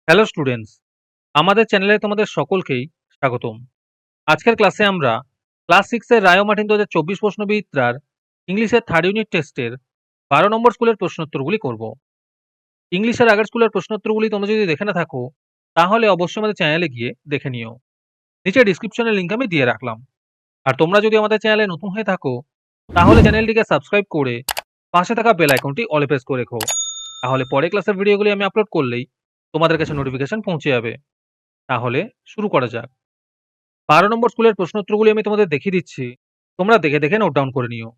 Hello students, আমাদের চ্যানেলে তোমাদের সকলকেই স্বাগতম। আজকের ক্লাসে আমরা ক্লাস 6 এর রায় ও মার্টিন 2024 প্রশ্নবিচিত্রার ইংলিশের থার্ড ইউনিট টেস্টের 12 নম্বর স্কুলের প্রশ্নোত্তরগুলি করব। ইংলিশের আগের স্কুলের প্রশ্নোত্তরগুলি তোমরা যদি দেখে না থাকো, তাহলে অবশ্যই আমাদের চ্যানেলে গিয়ে দেখে নিও। নিচে ডিসক্রিপশনের লিঙ্ক আমি দিয়ে রাখলাম। আর তোমরা যদি আমাদের চ্যানেলে নতুন হয়ে থাকো, তাহলে চ্যানেলটিকে সাবস্ক্রাইব করে পাশে থাকা বেল আইকনটি অলে প্রেস করে রেখো। তাহলে পরে ক্লাসের ভিডিওগুলি আমি আপলোড করলেই তোমাদের কাছে নোটিফিকেশন পৌঁছে যাবে। তাহলে শুরু করা যাক। 12 নম্বর স্কুলের প্রশ্নোত্তরগুলি আমি তোমাদের দেখিয়ে দিচ্ছি। তোমরা দেখে দেখে নোট ডাউন করে নিও।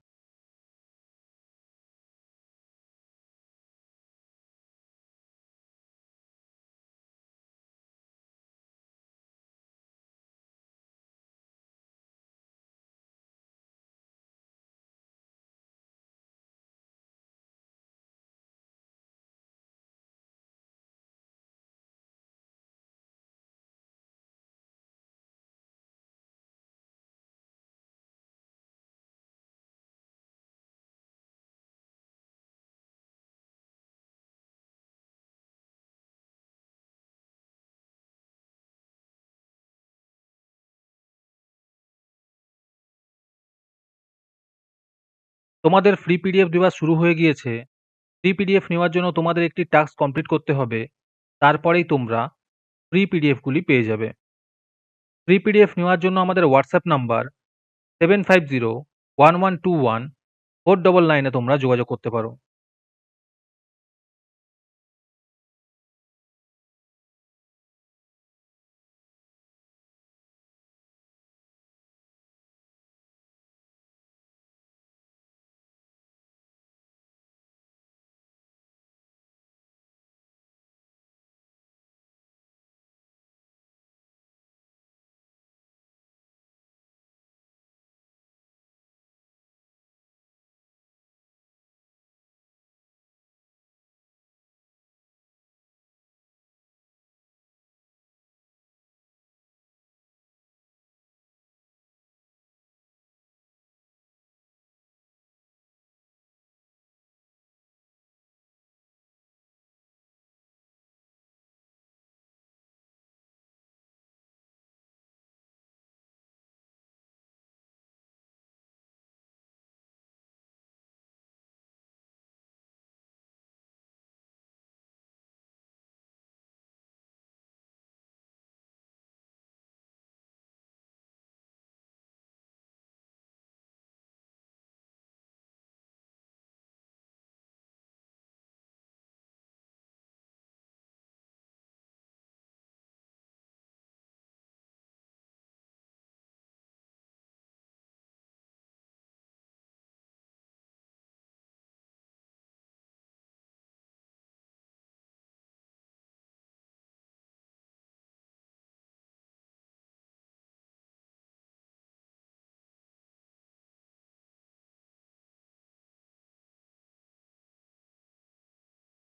তোমাদের ফ্রি পিডিএফ দেওয়া শুরু হয়ে গিয়েছে। ফ্রি পিডিএফ নেওয়ার জন্য তোমাদের একটি টাস্ক কমপ্লিট করতে হবে। তারপরেই তোমরা ফ্রি পিডিএফগুলি পেয়ে যাবে। ফ্রি পিডিএফ নেওয়ার জন্য আমাদের হোয়াটসঅ্যাপ নাম্বার 7501121499 তোমরা যোগাযোগ করতে পারো।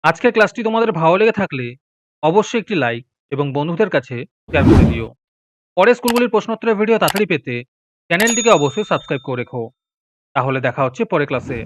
আজকের ক্লাসটি তোমাদের ভালো লেগে থাকলে অবশ্যই একটি লাইক এবং বন্ধুদের কাছে শেয়ার করে দিও। পরের স্কুলগুলির প্রশ্নোত্তরের ভিডিও তাড়াতাড়ি পেতে চ্যানেলটিকে অবশ্যই সাবস্ক্রাইব করে রেখো। তাহলে দেখা হচ্ছে পরের ক্লাসে।